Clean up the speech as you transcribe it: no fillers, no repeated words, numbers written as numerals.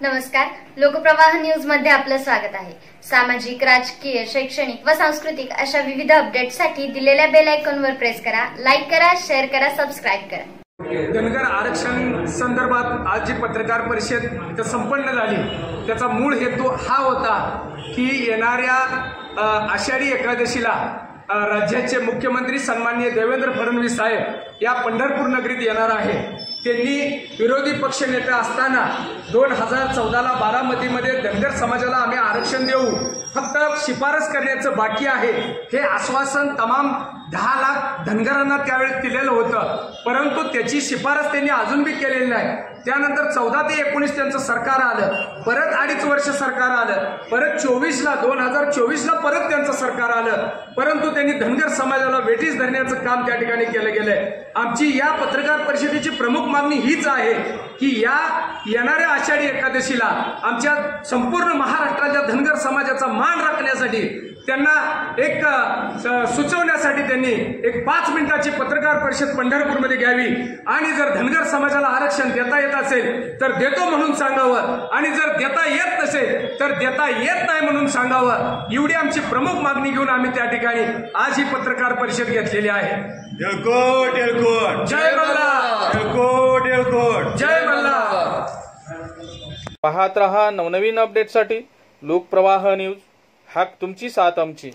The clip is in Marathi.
नमस्कार, लोकप्रवाह न्यूज मध्ये आपलं स्वागत आहे। सामाजिक, राजकीय, शैक्षणिक व सांस्कृतिक अशा विविध अपडेट्ससाठी दिलेल्या बेल आयकॉनवर प्रेस करा, लाईक करा, शेअर करा, सबस्क्राइब करा। धनगर आरक्षण संदर्भात आज जी पत्रकार परिषद संपन्न झाली त्याचा मूळ हेतू हा होता की येणाऱ्या आषाढी एकादशीला राज्याचे मुख्यमंत्री सन्माननीय देवेंद्र फडणवीस साहेब या पंढरपूर नगरीत येणार आहे। त्यांनी विरोधी पक्षनेते असताना 2014ला बारामतीमध्ये धनगर समाजाला आम्ही आरक्षण देऊ, फक्त शिफारस करण्याचं बाकी आहे हे आश्वासन तमाम 10 लाख धनगरांना त्यावेळेस दिलेलं होतं, परंतु त्याची शिफारस त्यांनी अजून बी केलेली नाही। त्यानंतर 14 ते 19 त्यांचं सरकार आलं, परत 2.5 वर्ष सरकार आलं, परत 2024ला परत त्यांचं सरकार आलं, परंतु त्यांनी धनगर समाजाला वेठीस धरण्याचं काम त्या ठिकाणी केलं गेलंय। आमची या पत्रकार परिषदेची प्रमुख मागणी हीच आहे की या येणाऱ्या आषाढी एकादशीला आमच्या संपूर्ण महाराष्ट्राच्या धनगर समाजाचा मान राखण्यासाठी त्यांना एक सुचवण्यासाठी त्यांनी एक 5 मिनिटाची पत्रकार परिषद पंढरपूरमध्ये घ्यावी आणि जर धनगर समाजाला आरक्षण देता येत असेल तर देतो म्हणून सांगावं आणि जर देता येत नसेल तर देता येत नाही म्हणून सांगावं। एवढी आमची प्रमुख मागणी घेऊन आम्ही त्या ठिकाणी आज ही पत्रकार परिषद घेतलेली आहे। एलकोट एलकोट जय मल्हार, एलकोट एलकोट जय मल्हार। पाहत रहा नवनवीन अपडेटसाठी लोकप्रवाह न्यूज, हाक तुमची साथ आमची।